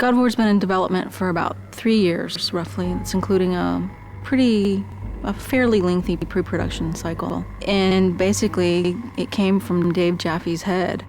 God of War's been in development for about 3 years, roughly. It's including a fairly lengthy pre-production cycle. And basically, it came from Dave Jaffe's head.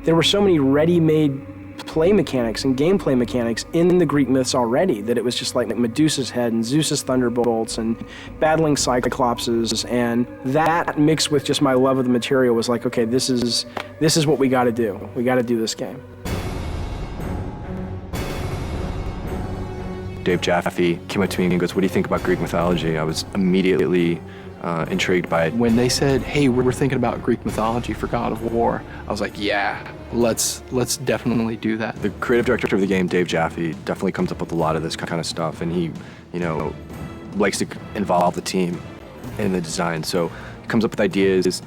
There were so many ready-made play mechanics and gameplay mechanics in the Greek myths already that it was just like Medusa's head and Zeus's thunderbolts and battling cyclopses, and that mixed with just my love of the material was like, okay, this is what we got to do. We got to do this game. Dave Jaffe came up to me and goes, "What do you think about Greek mythology?" I was immediately intrigued by it. When they said, "Hey, we're thinking about Greek mythology for God of War," I was like, "Yeah, let's definitely do that." The creative director of the game, Dave Jaffe, definitely comes up with a lot of this kind of stuff, and he, likes to involve the team in the design. So he comes up with ideas.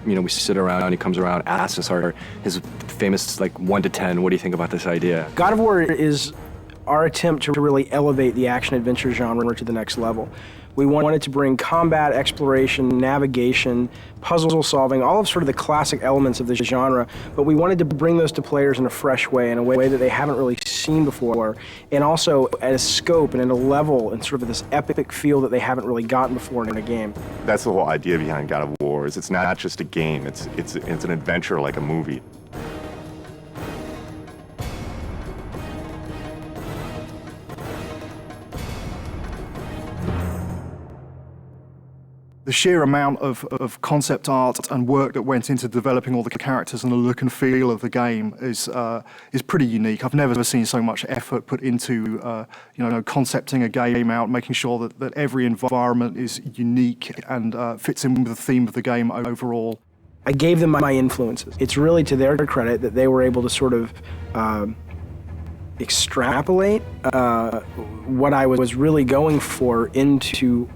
We sit around, he comes around, asks us his famous 1 to 10, what do you think about this idea? God of War is our attempt to really elevate the action-adventure genre to the next level. We wanted to bring combat, exploration, navigation, puzzle solving, all of sort of the classic elements of the genre, but we wanted to bring those to players in a fresh way, in a way that they haven't really seen before, and also at a scope and at a level and sort of this epic feel that they haven't really gotten before in a game. That's the whole idea behind God of War, is it's not just a game, it's an adventure like a movie. The sheer amount of concept art and work that went into developing all the characters and the look and feel of the game is pretty unique. I've never seen so much effort put into concepting a game out, making sure that every environment is unique and fits in with the theme of the game overall. I gave them my influences. It's really to their credit that they were able to sort of extrapolate what I was really going for into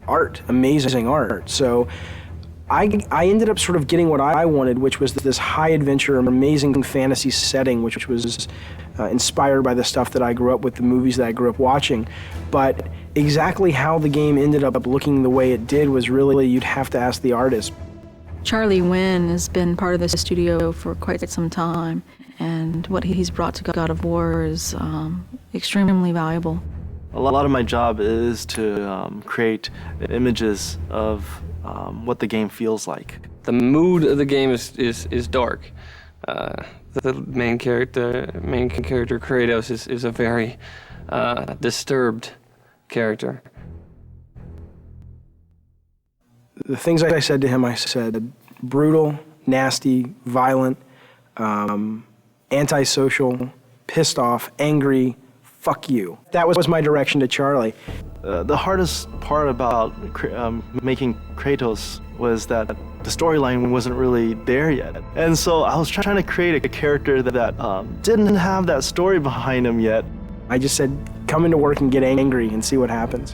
art, amazing art. So I ended up sort of getting what I wanted, which was this high adventure, amazing fantasy setting, which was inspired by the stuff that I grew up with, the movies that I grew up watching. But exactly how the game ended up looking the way it did was really, you'd have to ask the artist. Charlie Wynn has been part of the studio for quite some time, and what he's brought to God of War is extremely valuable. A lot of my job is to create images of what the game feels like. The mood of the game is dark. The main character Kratos is a very disturbed character. The things I said to him, I said brutal, nasty, violent, antisocial, pissed off, angry, fuck you. That was my direction to Charlie. The hardest part about making Kratos was that the storyline wasn't really there yet. And so I was trying to create a character that didn't have that story behind him yet. I just said, come into work and get angry and see what happens.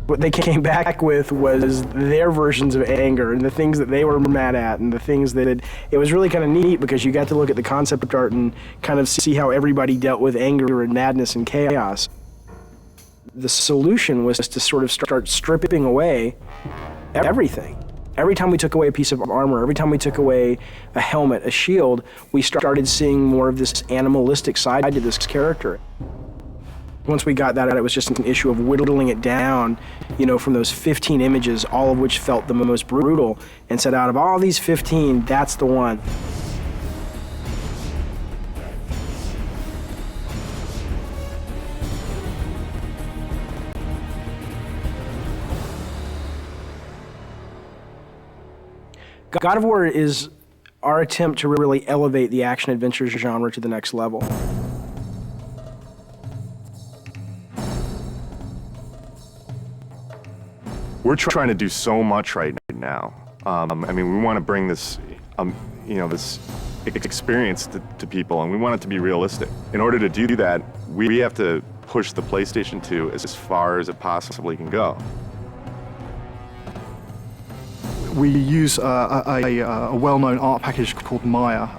What they came back with was their versions of anger and the things that they were mad at and the things that it was really kind of neat because you got to look at the concept art and kind of see how everybody dealt with anger and madness and chaos. The solution was to sort of start stripping away everything. Every time we took away a piece of armor, every time we took away a helmet, a shield, we started seeing more of this animalistic side to this character. Once we got that out, it was just an issue of whittling it down, from those 15 images, all of which felt the most brutal, and said, out of all these 15, that's the one. God of War is our attempt to really elevate the action-adventure genre to the next level. We're trying to do so much right now. We want to bring this, this experience to people, and we want it to be realistic. In order to do that, we have to push the PlayStation 2 as far as it possibly can go. We use a well-known art package called Maya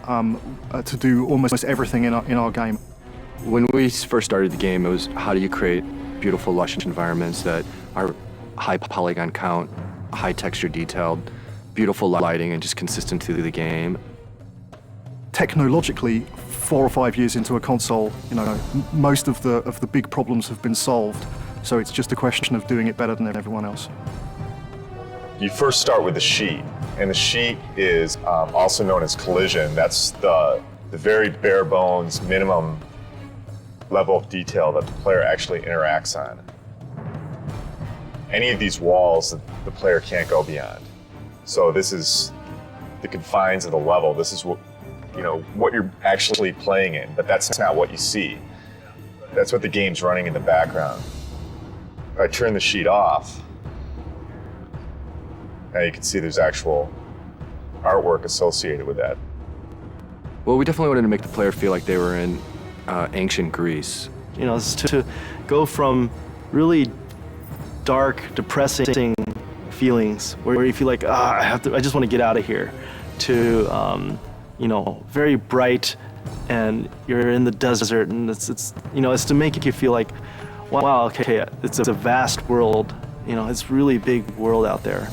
to do almost everything in our game. When we first started the game, it was how do you create beautiful, lush environments that are high polygon count, high texture detailed, beautiful lighting and just consistent through the game. Technologically, 4 or 5 years into a console, most of the big problems have been solved. So it's just a question of doing it better than everyone else. You first start with the sheet, and the sheet is also known as collision. That's the very bare bones minimum level of detail that the player actually interacts on. Any of these walls that the player can't go beyond. So this is the confines of the level. This is what you're actually playing in, but that's not what you see. That's what the game's running in the background. If I turn the sheet off, now you can see there's actual artwork associated with that. Well, we definitely wanted to make the player feel like they were in ancient Greece. It's to go from really dark, depressing feelings where you feel like, I just want to get out of here, to very bright, and you're in the desert, and it's to make you feel like, wow, okay, it's a vast world. It's really big world out there.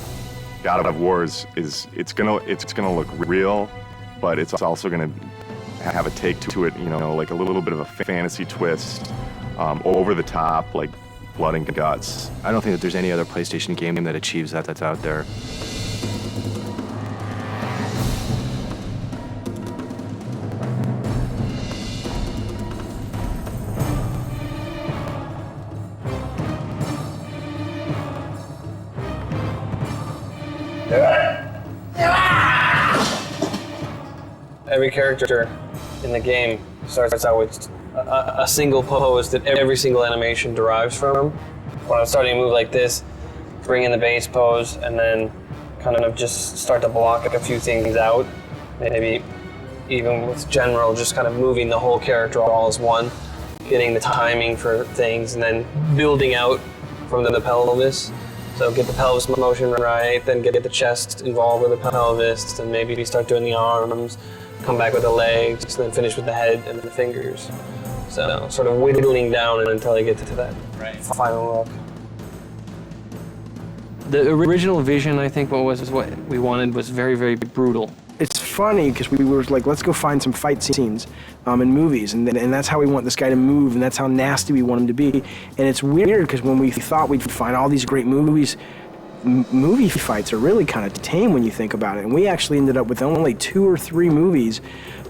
God of War it's gonna look real, but it's also gonna have a take to it, like a little bit of a fantasy twist, over the top, like blood and guts. I don't think that there's any other PlayStation game that achieves that that's out there. Every character in the game starts out with a single pose that every single animation derives from. When I'm starting to move like this, bring in the base pose, and then kind of just start to block a few things out. Maybe even with general, just kind of moving the whole character all as one, getting the timing for things, and then building out from the pelvis. So get the pelvis motion right, then get the chest involved with the pelvis, and maybe start doing the arms, come back with the legs, then finish with the head and the fingers. So sort of whittling down until I get to that final look. The original vision, I think, what we wanted was very, very brutal. It's funny because we were like, let's go find some fight scenes in movies, and that's how we want this guy to move, and that's how nasty we want him to be. And it's weird because when we thought we'd find all these great movies, movie fights are really kind of tame when you think about it. And we actually ended up with only 2 or 3 movies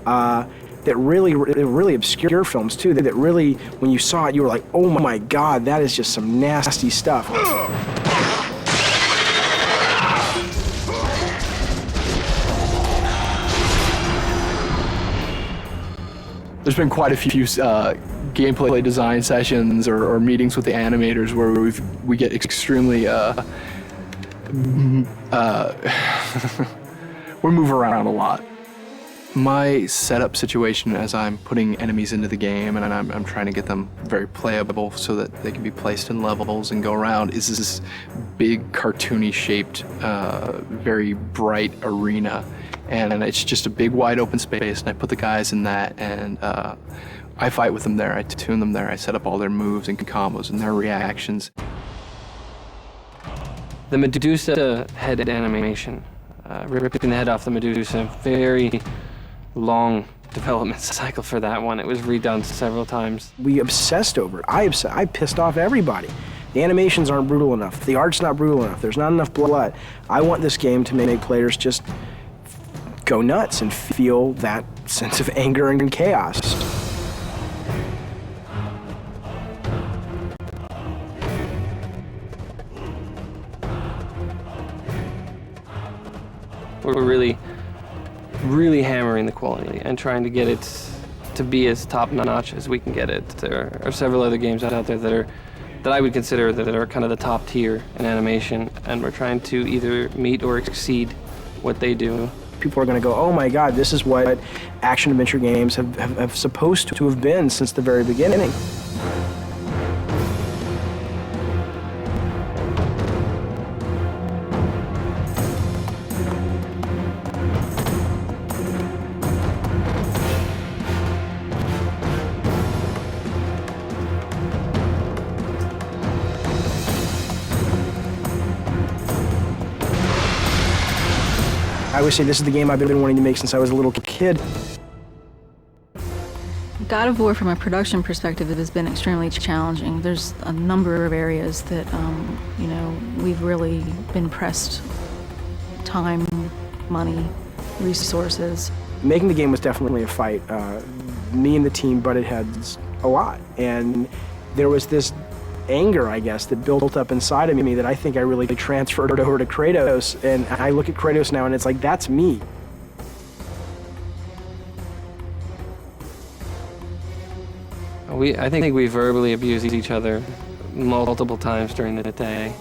that really obscure films too, that really, when you saw it, you were like, oh my God, that is just some nasty stuff. There's been quite a few gameplay design sessions or meetings with the animators where we get extremely we move around a lot. My setup situation as I'm putting enemies into the game and I'm trying to get them very playable so that they can be placed in levels and go around is this big cartoony shaped, very bright arena. And it's just a big wide open space, and I put the guys in that, and I fight with them there, I tune them there, I set up all their moves and combos and their reactions. The Medusa head animation, ripping the head off the Medusa, very long development cycle for that one. It was redone several times. We obsessed over it. I pissed off everybody. The animations aren't brutal enough. The art's not brutal enough. There's not enough blood. I want this game to make players just go nuts and feel that sense of anger and chaos. We're really, really hammering the quality and trying to get it to be as top-notch as we can get it. There are several other games out there that I would consider that are kind of the top tier in animation, and we're trying to either meet or exceed what they do. People are going to go, oh my God, this is what action-adventure games have supposed to have been since the very beginning. I always say this is the game I've been wanting to make since I was a little kid. God of War, from a production perspective, has been extremely challenging. There's a number of areas that, we've really been pressed time, money, resources. Making the game was definitely a fight. Me and the team butted heads a lot, and there was this anger, I guess, that built up inside of me that I think I really transferred over to Kratos, and I look at Kratos now and it's like, that's me. I think we verbally abuse each other multiple times during the day.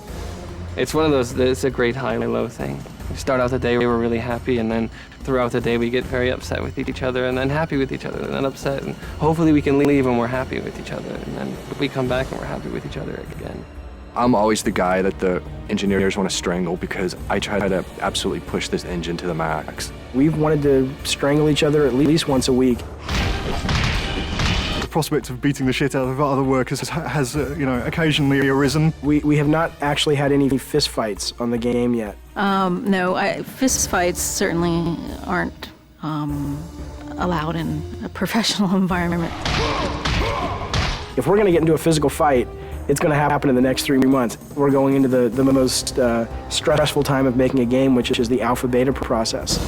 It's one of those, it's a great high-low thing. We start out the day, we're really happy, and then throughout the day we get very upset with each other, and then happy with each other, and then upset, and hopefully we can leave and we're happy with each other, and then we come back and we're happy with each other again. I'm always the guy that the engineers want to strangle because I try to absolutely push this engine to the max. We've wanted to strangle each other at least once a week. The prospect of beating the shit out of other workers has occasionally arisen. We have not actually had any fist fights on the game yet. No, fist fights certainly aren't allowed in a professional environment. If we're going to get into a physical fight, it's going to happen in the next 3 months. We're going into the most stressful time of making a game, which is the alpha-beta process.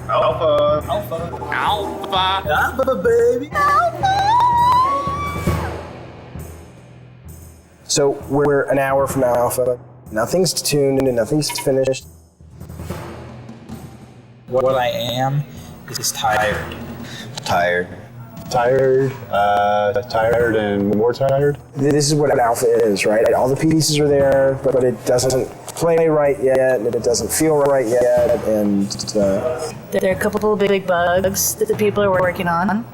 Alpha. Alpha. Alpha. Alpha, baby. Alpha. So we're an hour from alpha. Nothing's tuned and nothing's finished. What I am is tired. Tired. Tired and more tired. This is what an alpha is, right? All the pieces are there, but it doesn't play right yet, and it doesn't feel right yet, and there are a couple of big bugs that the people are working on.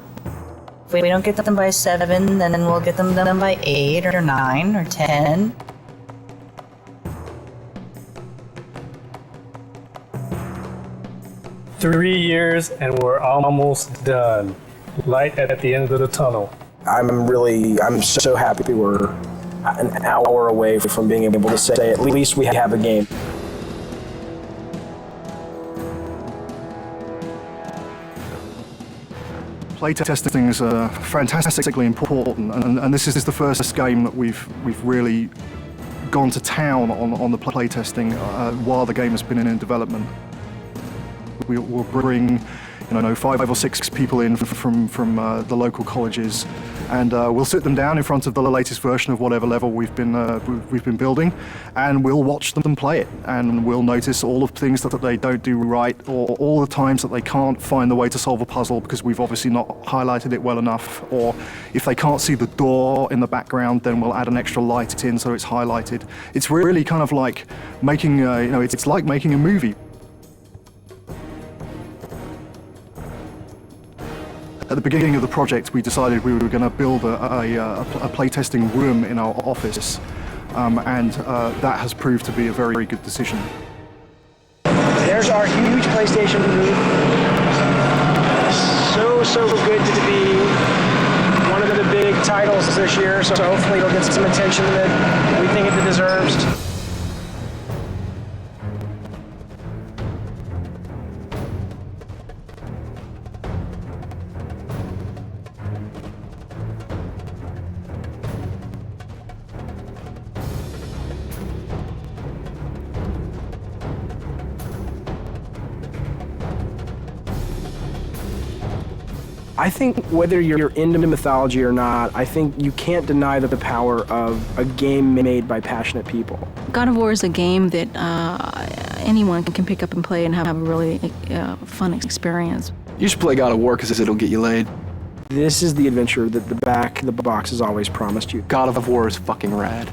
If we don't get them by 7, then we'll get them done by 8 or 9 or 10. Three years and we're almost done. Light at the end of the tunnel. I'm so happy we're an hour away from being able to say at least we have a game. Playtesting is fantastically important, and this is the first game that we've really gone to town on the playtesting while the game has been in development. We'll bring 5 or 6 people in from the local colleges, and we'll sit them down in front of the latest version of whatever level we've been building, and we'll watch them play it, and we'll notice all of the things that they don't do right, or all the times that they can't find the way to solve a puzzle because we've obviously not highlighted it well enough, or if they can't see the door in the background, then we'll add an extra light in so it's highlighted. It's really kind of like making it's like making a movie. At the beginning of the project, we decided we were going to build a playtesting room in our office, and that has proved to be a very, very good decision. There's our huge PlayStation booth. So good to be one of the big titles this year, so hopefully it'll get some attention that we think it deserves. I think whether you're into mythology or not, I think you can't deny the power of a game made by passionate people. God of War is a game that anyone can pick up and play and have a really fun experience. You should play God of War because it'll get you laid. This is the adventure that the back of the box has always promised you. God of War is fucking rad.